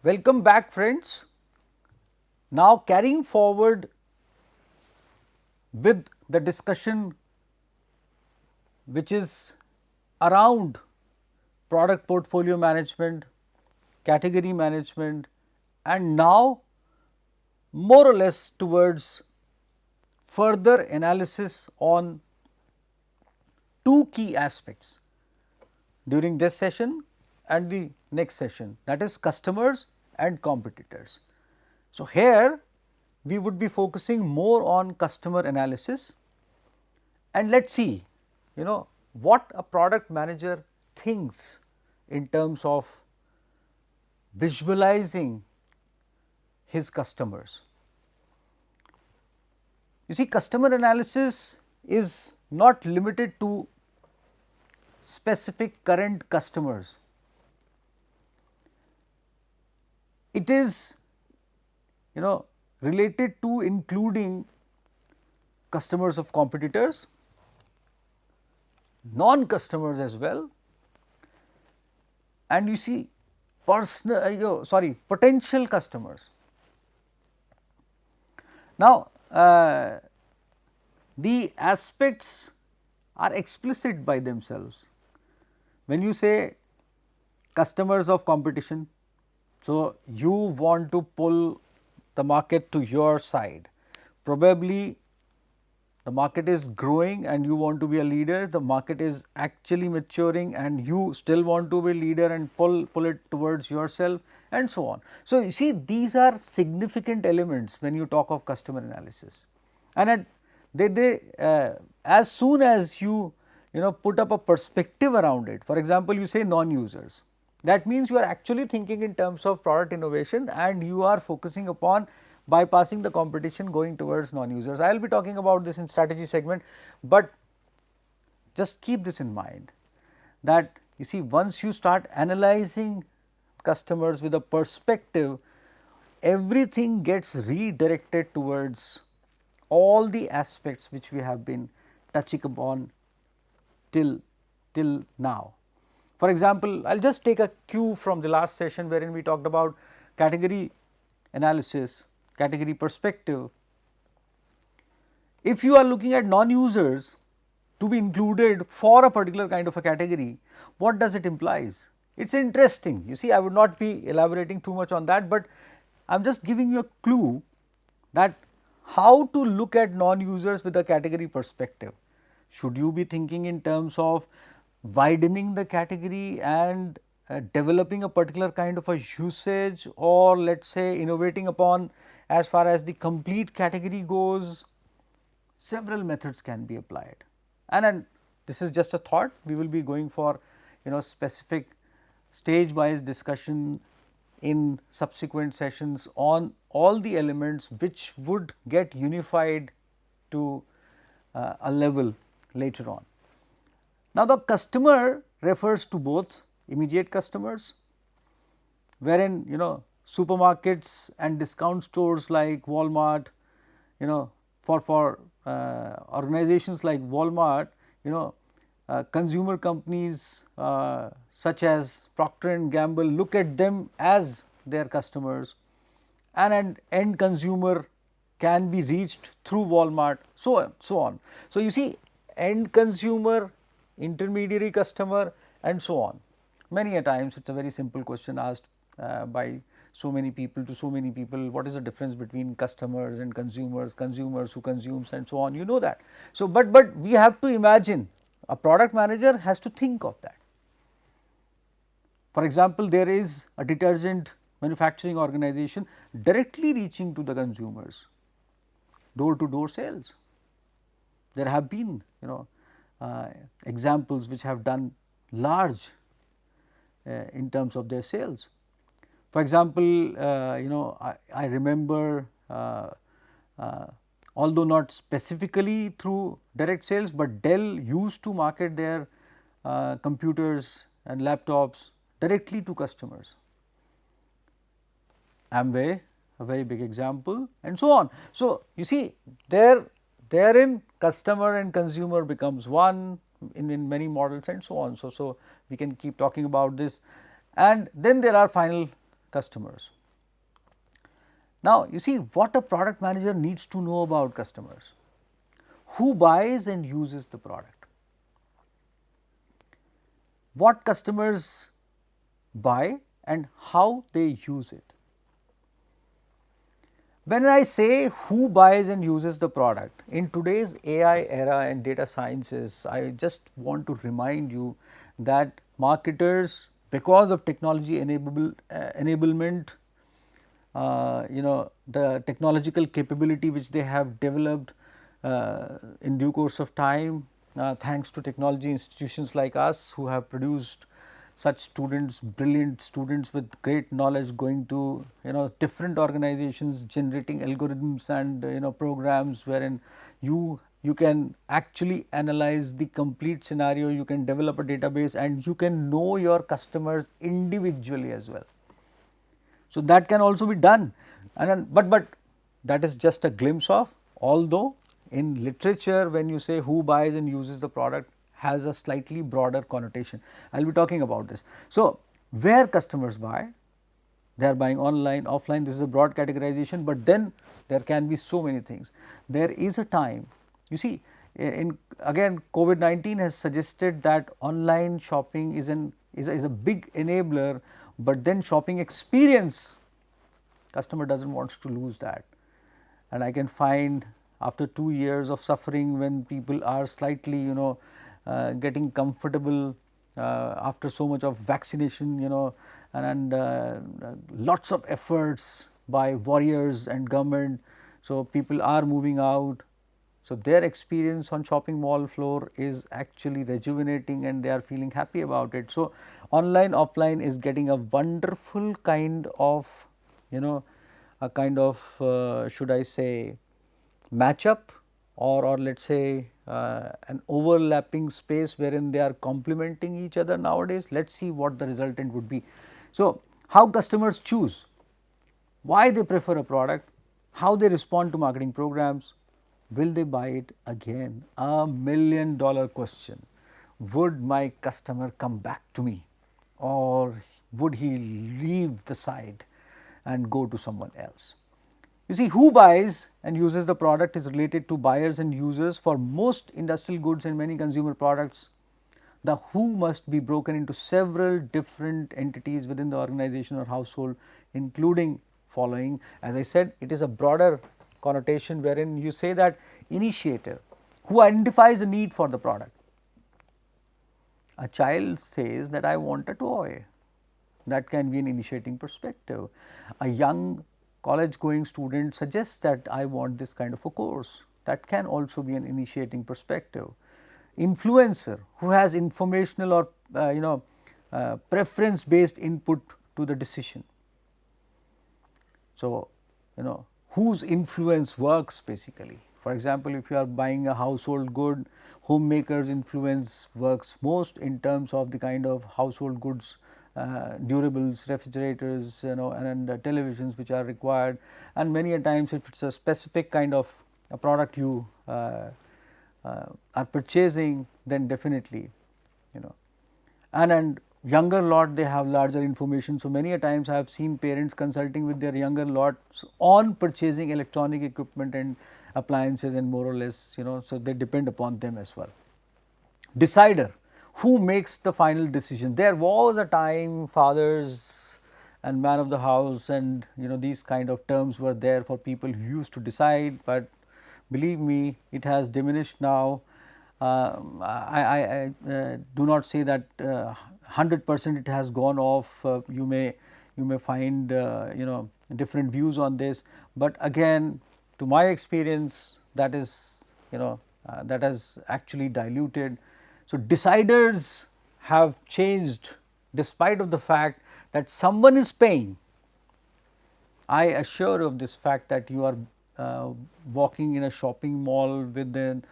Welcome back, friends. Now carrying forward with the discussion which is around product portfolio management, category management, and now more or less towards further analysis on two key aspects during this session and the next session, that is customers and competitors. So, here we would be focusing more on customer analysis, and let us see what a product manager thinks in terms of visualizing his customers. You see, customer analysis is not limited to specific current customers. It is related to including customers of competitors, non-customers as well, and you see potential customers. Now, the aspects are explicit by themselves. When you say customers of competition, so you want to pull the market to your side. Probably the market is growing and you want to be a leader, the market is actually maturing and you still want to be a leader and pull it towards yourself, and so on. So, you see, these are significant elements when you talk of customer analysis, and as soon as you put up a perspective around it. For example, you say non-users, that means you are actually thinking in terms of product innovation and you are focusing upon bypassing the competition, going towards non-users. I will be talking about this in strategy segment, but just keep this in mind that you see, once you start analyzing customers with a perspective, everything gets redirected towards all the aspects which we have been touching upon till now. For example, I will just take a cue from the last session wherein we talked about category analysis, category perspective. If you are looking at non-users to be included for a particular kind of a category, what does it implies? It is interesting. You see, I would not be elaborating too much on that, but I am just giving you a clue that how to look at non-users with a category perspective. Should you be thinking in terms of widening the category and developing a particular kind of a usage, or let us say innovating upon as far as the complete category goes? Several methods can be applied, and this is just a thought. We will be going for specific stage wise discussion in subsequent sessions on all the elements which would get unified to a level later on. Now, the customer refers to both immediate customers, wherein supermarkets and discount stores like Walmart, for organizations like Walmart, consumer companies such as Procter and Gamble look at them as their customers, and an end consumer can be reached through Walmart, so on. So, you see, end consumer, intermediary customer, and so on. Many a times it is a very simple question asked by so many people to so many people, what is the difference between customers and consumers, consumers who consumes, and so on, you know that. So, but we have to imagine, a product manager has to think of that. For example, there is a detergent manufacturing organization directly reaching to the consumers, door to door sales. There have been examples which have done large in terms of their sales. For example, I remember, although not specifically through direct sales, but Dell used to market their computers and laptops directly to customers. Amway, a very big example, and so on. So, you see, therein customer and consumer becomes one in many models, and so on. So, we can keep talking about this, and then there are final customers. Now, you see what a product manager needs to know about customers: who buys and uses the product, what customers buy and how they use it. When I say who buys and uses the product, in today's AI era and data sciences, I just want to remind you that marketers, because of technology enablement, the technological capability which they have developed in due course of time, thanks to technology institutions like us who have produced such students, brilliant students with great knowledge, going to different organizations, generating algorithms and programs wherein you can actually analyze the complete scenario, you can develop a database and you can know your customers individually as well. So, that can also be done, and but that is just a glimpse of, although in literature when you say who buys and uses the product has a slightly broader connotation. I will be talking about this. So, where customers buy, they are buying online, offline, this is a broad categorization, but then there can be so many things. There is a time, you see, in again COVID-19 has suggested that online shopping is a big enabler, but then shopping experience, customer does not want to lose that. And I can find after 2 years of suffering, when people are slightly getting comfortable after so much of vaccination, and lots of efforts by warriors and government. So, people are moving out. So, their experience on shopping mall floor is actually rejuvenating and they are feeling happy about it. So, online offline is getting a wonderful kind of a kind of should I say matchup, or let us say an overlapping space wherein they are complementing each other nowadays. Let us see what the resultant would be. So, how customers choose, why they prefer a product, how they respond to marketing programs, will they buy it again? $1 million question. Would my customer come back to me, or would he leave the side and go to someone else? You see, who buys and uses the product is related to buyers and users. For most industrial goods and many consumer products, the who must be broken into several different entities within the organization or household, including following. As I said, it is a broader connotation wherein you say that initiator, who identifies the need for the product. A child says that I want a toy, that can be an initiating perspective. A young college going student suggests that I want this kind of a course, that can also be an initiating perspective. Influencer, who has informational or preference based input to the decision. So, whose influence works basically. For example, if you are buying a household good, homemakers influence works most in terms of the kind of household goods, durables, refrigerators, and televisions which are required, and many a times if it is a specific kind of a product you are purchasing, then definitely and younger lot, they have larger information. So, many a times I have seen parents consulting with their younger lots on purchasing electronic equipment and appliances, and more or less so they depend upon them as well. Decider, who makes the final decision. There was a time fathers and man of the house and these kind of terms were there for people who used to decide, but believe me, it has diminished now. I do not say that 100% it has gone off. You may find different views on this, but again, to my experience, that is that has actually diluted. So, deciders have changed despite of the fact that someone is paying. I assure of this fact that you are walking in a shopping mall with an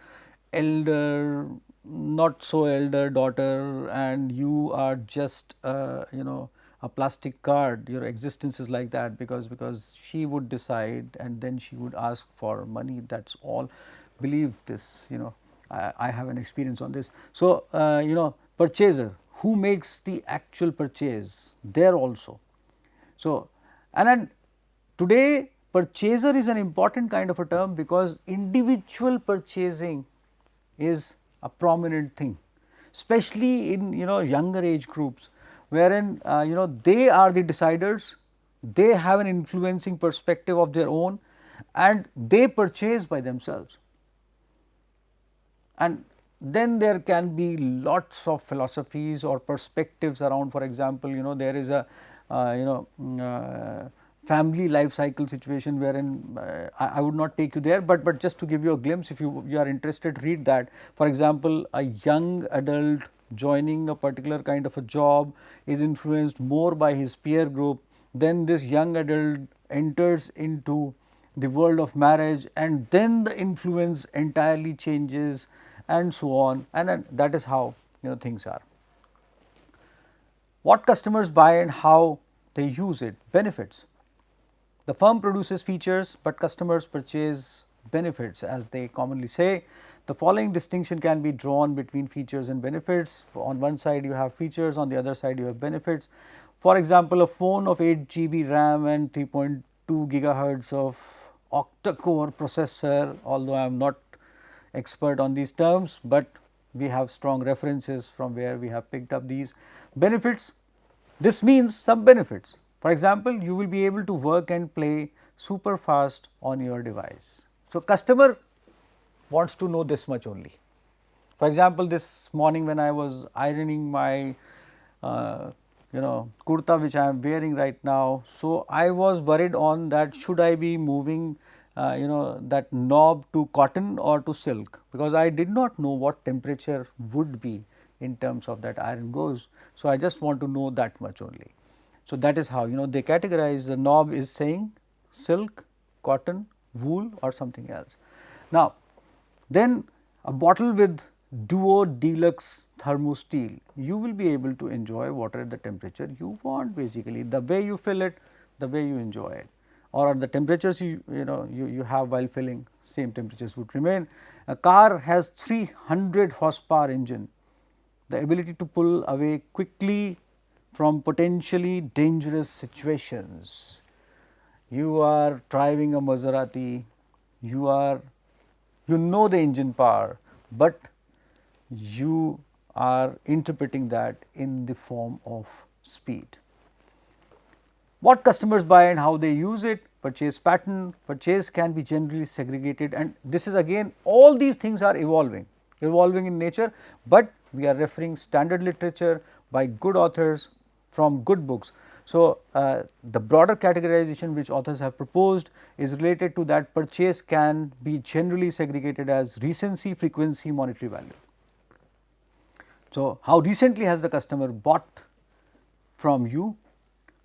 elder, not so elder daughter, and you are just a plastic card. Your existence is like that because she would decide and then she would ask for money. That's all. Believe this. I have an experience on this. So, purchaser, who makes the actual purchase there also. So, And then today purchaser is an important kind of a term, because individual purchasing is a prominent thing, especially in younger age groups, wherein they are the deciders, they have an influencing perspective of their own, and they purchase by themselves. And then there can be lots of philosophies or perspectives around. For example, there is a family life cycle situation wherein I would not take you there, but just to give you a glimpse, if you are interested, read that. For example, a young adult joining a particular kind of a job is influenced more by his peer group. Then this young adult enters into the world of marriage, and then the influence entirely changes, and so on, and then that is how things are. What customers buy and how they use it. Benefits. The firm produces features, but customers purchase benefits, as they commonly say. The following distinction can be drawn between features and benefits. On one side you have features, on the other side you have benefits. For example, a phone of 8 GB RAM and 3.2 gigahertz of octa-core processor, although I am not expert on these terms, but we have strong references from where we have picked up these benefits. This means some benefits. For example, you will be able to work and play super fast on your device. So, customer wants to know this much only. For example, this morning when I was ironing my kurta which I am wearing right now, so I was worried on that should I be moving that knob to cotton or to silk, because I did not know what temperature would be in terms of that iron goes. So, I just want to know that much only. So, that is how they categorize. The knob is saying silk, cotton, wool or something else. Now, then a bottle with Duo Deluxe Thermosteel, you will be able to enjoy water at the temperature you want, basically the way you fill it, the way you enjoy it, or at the temperatures you have while filling, same temperatures would remain. A car has 300 horsepower engine, the ability to pull away quickly from potentially dangerous situations. You are driving a Maserati, you know the engine power, but you are interpreting that in the form of speed. What customers buy and how they use it. Purchase pattern. Purchase can be generally segregated, and this is again, all these things are evolving in nature, but we are referring standard literature by good authors from good books. So, the broader categorization which authors have proposed is related to that. Purchase can be generally segregated as recency, frequency, monetary value. So, how recently has the customer bought from you?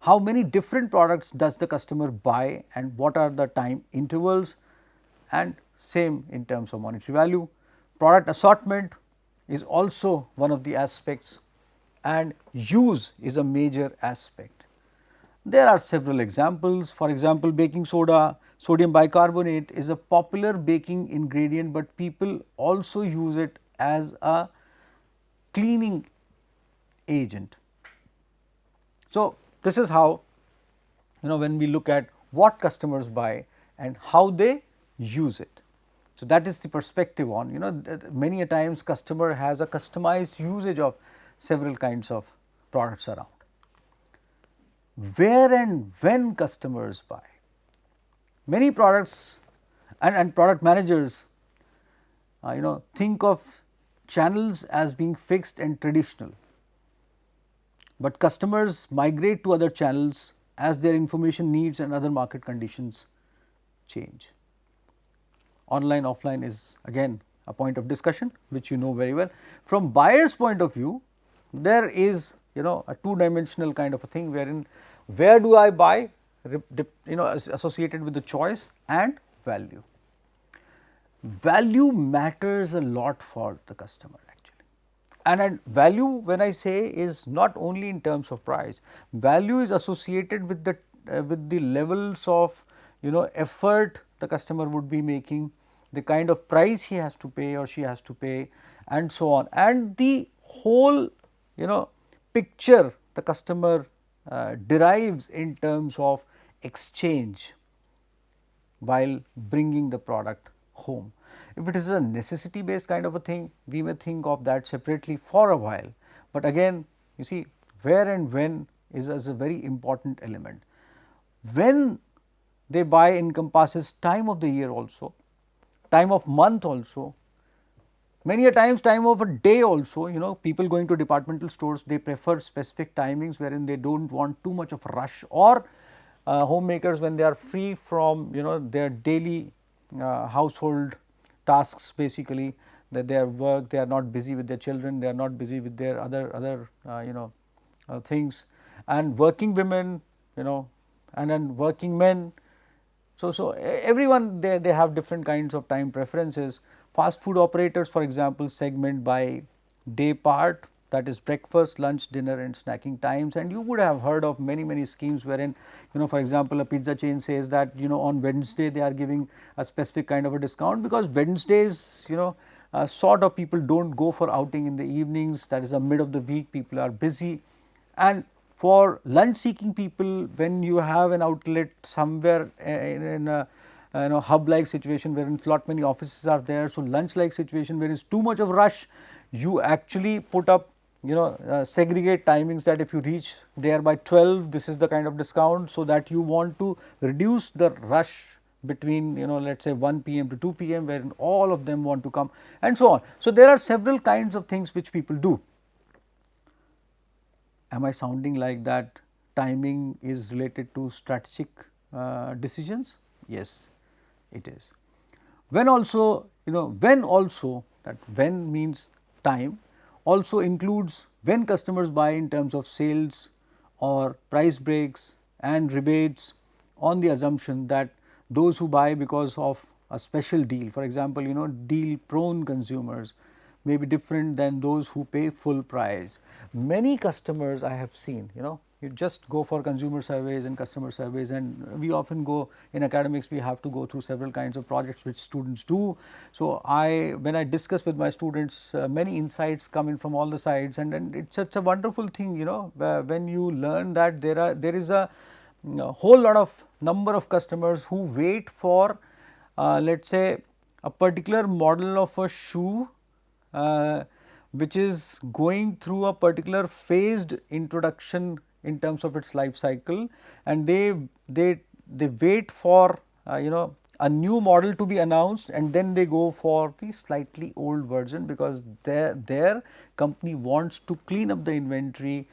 How many different products does the customer buy and what are the time intervals, and same in terms of monetary value. Product assortment is also one of the aspects, and use is a major aspect. There are several examples. For example, baking soda, sodium bicarbonate is a popular baking ingredient, but people also use it as a cleaning agent. So, this is how when we look at what customers buy and how they use it. So, that is the perspective on many a times customer has a customized usage of several kinds of products around. Where and when customers buy. Many products and product managers think of channels as being fixed and traditional, but customers migrate to other channels as their information needs and other market conditions change. Online, offline is again a point of discussion which you know very well. From buyer's point of view, there is a two-dimensional kind of a thing wherein where do I buy associated with the choice and value. Value matters a lot for the customer actually, and value, when I say, is not only in terms of price. Value is associated with the levels of effort the customer would be making, the kind of price he has to pay or she has to pay, and so on, and the whole picture the customer derives in terms of exchange while bringing the product home. If it is a necessity based kind of a thing, we may think of that separately for a while, but again you see where and when is a very important element. When they buy encompasses time of the year also, time of month also, many a times time of a day also. People going to departmental stores, they prefer specific timings wherein they do not want too much of a rush, or homemakers when they are free from their daily household tasks, basically that their work, they are not busy with their children, they are not busy with their other things, and working women, and then working men. So everyone, they have different kinds of time preferences. Fast food operators, for example, segment by day part, that is breakfast, lunch, dinner and snacking times, and you would have heard of many schemes wherein for example, a pizza chain says that on Wednesday they are giving a specific kind of a discount, because Wednesdays sort of people do not go for outing in the evenings, that is a mid of the week, people are busy. And for lunch seeking people, when you have an outlet somewhere in a hub like situation wherein lot many offices are there, so lunch like situation where is too much of rush, you actually put up segregate timings that if you reach there by 12, this is the kind of discount, so that you want to reduce the rush between let us say 1 p.m. to 2 p.m. wherein all of them want to come, and so on. So there are several kinds of things which people do. Am I sounding like that timing is related to strategic decisions? Yes, it is. When also, that when means time, also includes when customers buy in terms of sales or price breaks and rebates, on the assumption that those who buy because of a special deal, for example, deal prone consumers may be different than those who pay full price. Many customers I have seen, you just go for consumer surveys and customer surveys, and we often go in academics, we have to go through several kinds of projects which students do. So when I discuss with my students, many insights come in from all the sides, and it's such a wonderful thing, when you learn that there is a whole lot of number of customers who wait for let us say a particular model of a shoe which is going through a particular phased introduction in terms of its life cycle, and they wait for a new model to be announced, and then they go for the slightly old version, because their company wants to clean up the inventory,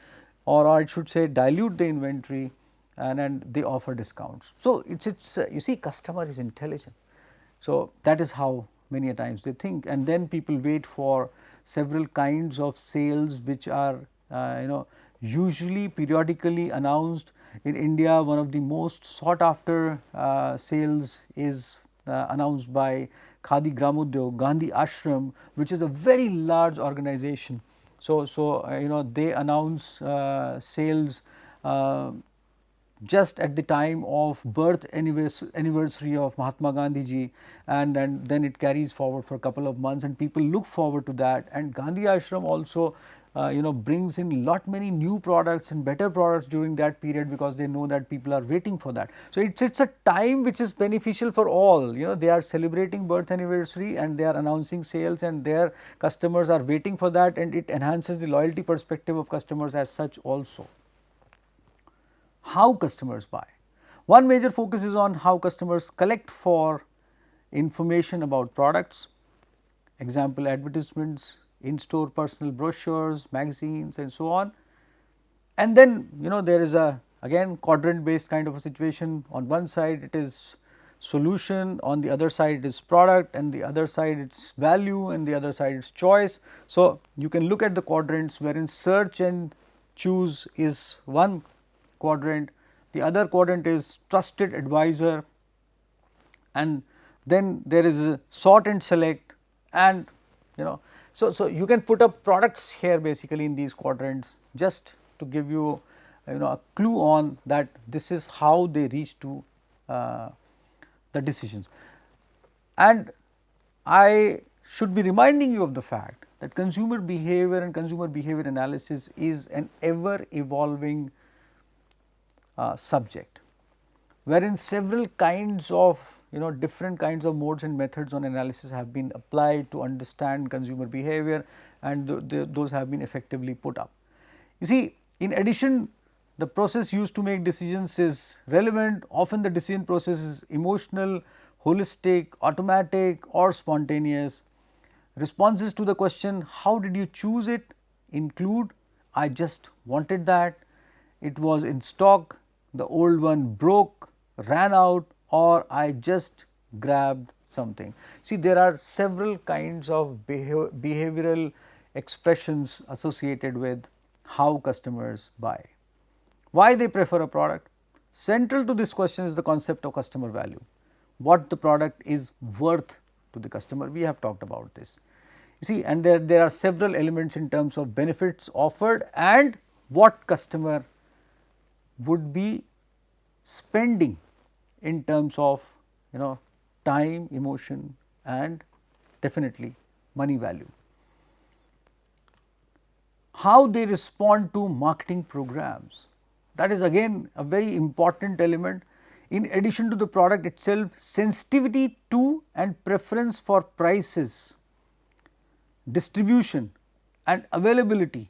or I should say dilute the inventory, and they offer discounts. So it's you see, customer is intelligent. So that is how many a times they think, and then people wait for several kinds of sales which are usually periodically announced. In India, one of the most sought after sales is announced by Khadi Gramodyog, Gandhi Ashram, which is a very large organization. So they announce sales just at the time of birth anniversary of Mahatma Gandhi ji, and then it carries forward for a couple of months, and people look forward to that. And Gandhi Ashram also brings in lot many new products and better products during that period, because they know that people are waiting for that. So it's a time which is beneficial for all. They are celebrating birth anniversary and they are announcing sales, and their customers are waiting for that, and it enhances the loyalty perspective of customers as such also. How customers buy? One major focus is on how customers collect for information about products, example advertisements, in-store personal brochures, magazines and so on. And then there is a again quadrant based kind of a situation. On one side it is solution, on the other side it is product, and the other side it's value, and the other side it's choice. So you can look at the quadrants wherein search and choose is one quadrant, the other quadrant is trusted advisor, and then there is a sort and select, and so you can put up products here basically in these quadrants, just to give you a clue on that this is how they reach to the decisions. And I should be reminding you of the fact that consumer behavior and consumer behavior analysis is an ever evolving subject. wherein several kinds of different kinds of modes and methods on analysis have been applied to understand consumer behavior, and those have been effectively put up. You see, in addition, the process used to make decisions is relevant. Often the decision process is emotional, holistic, automatic or spontaneous. Responses to the question, how did you choose it, include, I just wanted that, it was in stock, the old one broke, ran out, or I just grabbed something. See, there are several kinds of behavioral expressions associated with how customers buy. Why they prefer a product? Central to this question is the concept of customer value. What the product is worth to the customer, we have talked about this. You see, and there are several elements in terms of benefits offered and what customer would be spending in terms of time, emotion and definitely money value. How they respond to marketing programs, that is again a very important element. In addition to the product itself, sensitivity to and preference for prices, distribution and availability,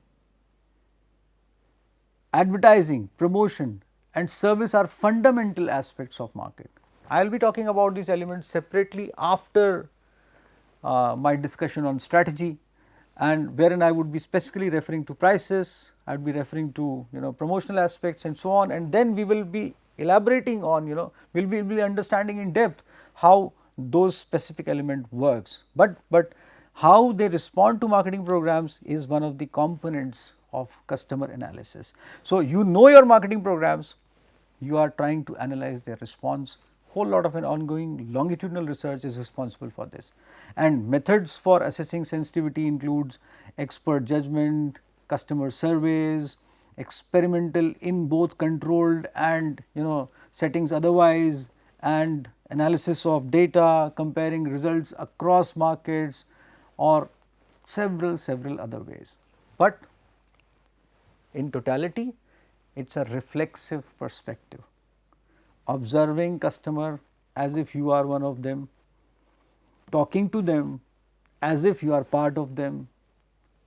advertising, promotion and service are fundamental aspects of market. I will be talking about these elements separately after my discussion on strategy, and wherein I would be specifically referring to prices, I would be referring to promotional aspects and so on, and then we will be elaborating on we will be understanding in depth how those specific element works. But how they respond to marketing programs is one of the components of customer analysis. So, you know your marketing programs, you are trying to analyze their response. Whole lot of an ongoing longitudinal research is responsible for this, and methods for assessing sensitivity includes expert judgment, customer surveys, experimental in both controlled and settings otherwise, and analysis of data, comparing results across markets or several other ways. But in totality, it is a reflexive perspective, observing customer as if you are one of them, talking to them as if you are part of them.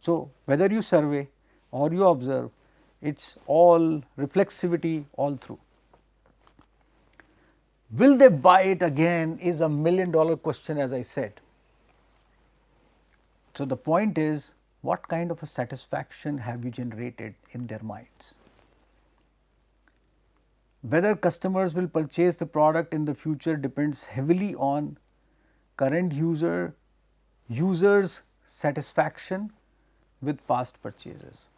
So, whether you survey or you observe, it is all reflexivity all through. Will they buy it again is a $1,000,000 question, as I said. So, the point is, what kind of a satisfaction have you generated in their minds? Whether customers will purchase the product in the future depends heavily on current users' satisfaction with past purchases.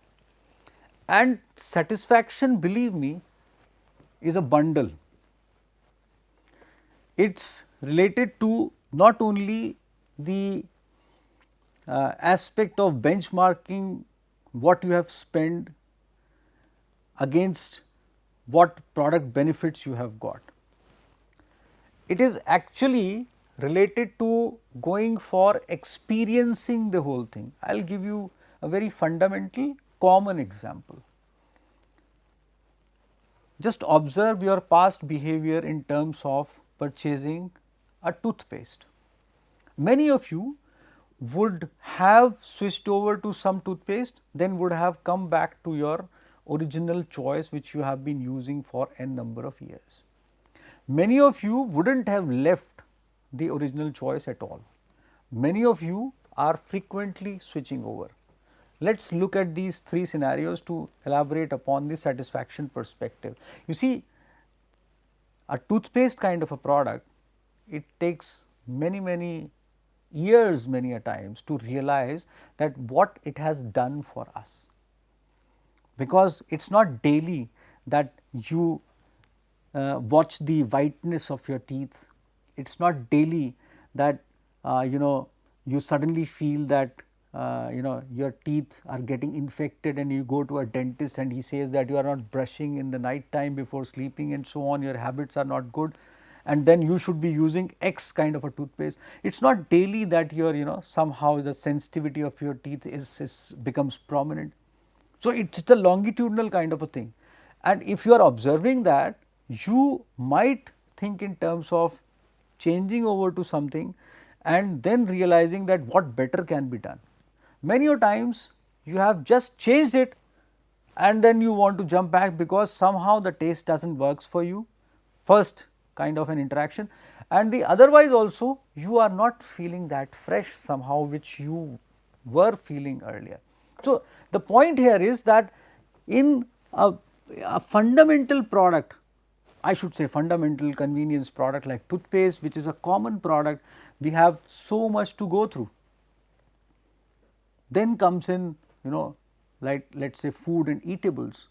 And satisfaction, believe me, is a bundle. It is related to not only the aspect of benchmarking what you have spent against what product benefits you have got. It is actually related to going for experiencing the whole thing. I will give you a very fundamental common example. Just observe your past behavior in terms of purchasing a toothpaste. Many of you would have switched over to some toothpaste, then would have come back to your original choice which you have been using for n number of years. Many of you would not have left the original choice at all. Many of you are frequently switching over. Let us look at these three scenarios to elaborate upon the satisfaction perspective. You see, a toothpaste kind of a product, it takes many years many a times to realize that what it has done for us, because it is not daily that you watch the whiteness of your teeth. It is not daily that you suddenly feel that your teeth are getting infected and you go to a dentist and he says that you are not brushing in the night time before sleeping and so on, your habits are not good, and then you should be using X kind of a toothpaste. It is not daily that your somehow the sensitivity of your teeth becomes prominent. So, it is a longitudinal kind of a thing, and if you are observing that, you might think in terms of changing over to something and then realizing that what better can be done. Many a times you have just changed it and then you want to jump back because somehow the taste does not works for you, first kind of an interaction, and the otherwise also you are not feeling that fresh somehow which you were feeling earlier. So, the point here is that in a fundamental product, I should say fundamental convenience product like toothpaste, which is a common product, we have so much to go through. Then comes in, like let us say food and eatables.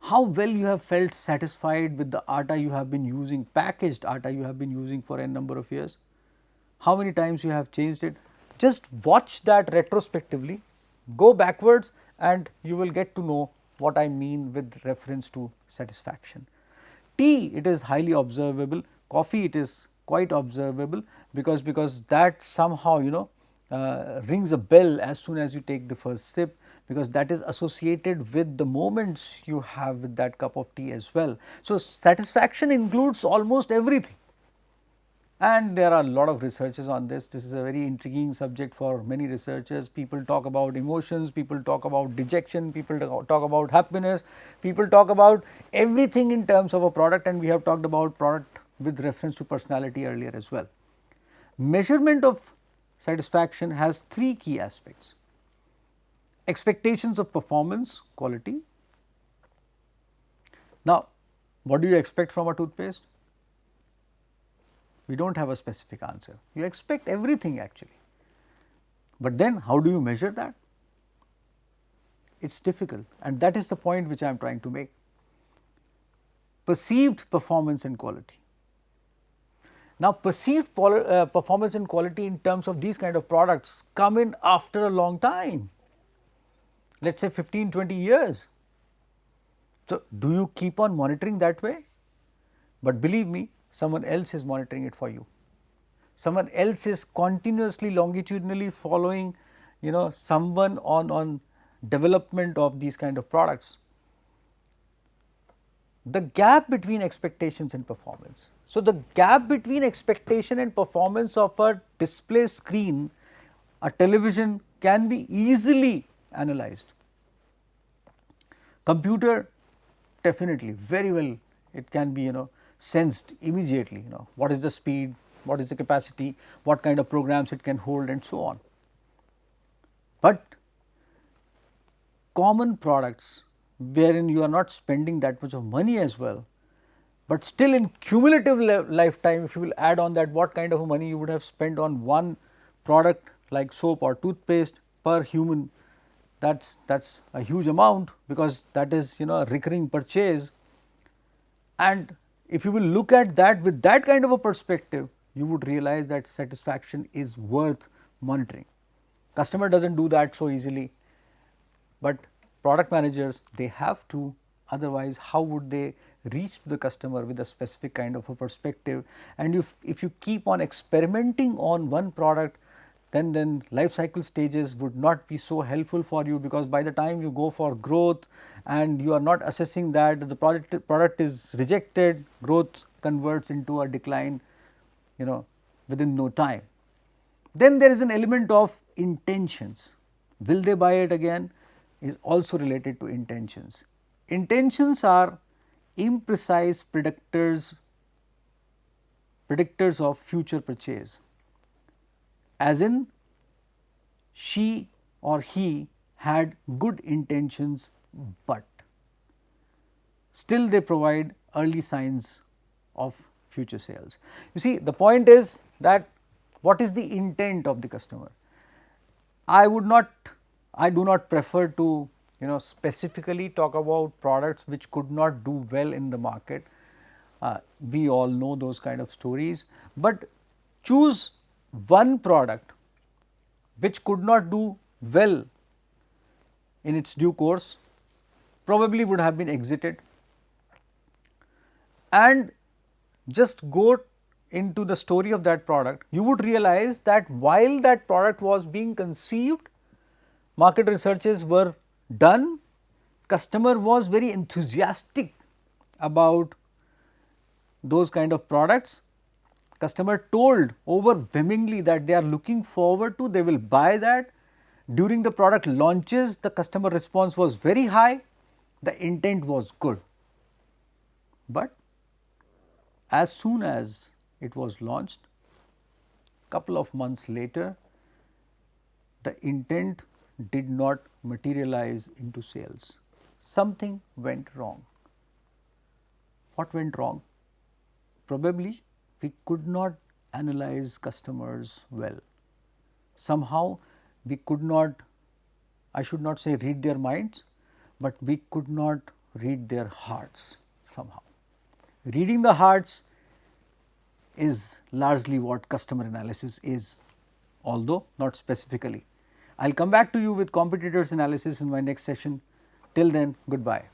How well you have felt satisfied with the atta you have been using, packaged atta you have been using for a number of years. How many times you have changed it? Just watch that retrospectively, go backwards and you will get to know what I mean with reference to satisfaction. Tea, it is highly observable, coffee it is quite observable because that somehow rings a bell as soon as you take the first sip, because that is associated with the moments you have with that cup of tea as well. So, satisfaction includes almost everything, and there are a lot of researches on this. This is a very intriguing subject for many researchers. People talk about emotions, people talk about dejection, people talk about happiness, people talk about everything in terms of a product, and we have talked about product with reference to personality earlier as well. Measurement of satisfaction has three key aspects: expectations of performance, quality. Now, what do you expect from a toothpaste? We do not have a specific answer. You expect everything actually, but then how do you measure that? It is difficult, and that is the point which I am trying to make. Perceived performance and quality. Now, perceived performance and quality in terms of these kind of products come in after a long time, let us say 15-20 years. So, do you keep on monitoring that way? But believe me, someone else is monitoring it for you. Someone else is continuously longitudinally following someone on development of these kind of products. The gap between expectations and performance. So, the gap between expectation and performance of a display screen, a television, can be easily analyzed. Computer, definitely very well it can be sensed immediately, what is the speed, what is the capacity, what kind of programs it can hold and so on. But common products wherein you are not spending that much of money as well, but still in cumulative lifetime, if you will add on that what kind of money you would have spent on one product like soap or toothpaste per human, that is a huge amount, because that is a recurring purchase. And if you will look at that with that kind of a perspective, you would realize that satisfaction is worth monitoring. Customer does not do that so easily, but product managers, they have to, otherwise how would they reach to the customer with a specific kind of a perspective. And if you keep on experimenting on one product, then life cycle stages would not be so helpful for you, because by the time you go for growth and you are not assessing that the product is rejected, growth converts into a decline within no time. Then there is an element of intentions. Will they buy it again is also related to intentions. Intentions are imprecise predictors of future purchase, as in she or he had good intentions, but still they provide early signs of future sales. You see, the point is that what is the intent of the customer? I do not prefer to specifically talk about products which could not do well in the market. We all know those kind of stories, but choose one product which could not do well in its due course, probably would have been exited, and just go into the story of that product. You would realize that while that product was being conceived, market researches were done, customer was very enthusiastic about those kind of products, customer told overwhelmingly that they are looking forward to, they will buy that. During the product launches, the customer response was very high, the intent was good. But as soon as it was launched, couple of months later, the intent did not materialize into sales. Something went wrong. What went wrong? Probably we could not analyze customers well. Somehow we could not, I should not say read their minds, but we could not read their hearts somehow. Reading the hearts is largely what customer analysis is, although not specifically. I will come back to you with competitors analysis in my next session. Till then, goodbye.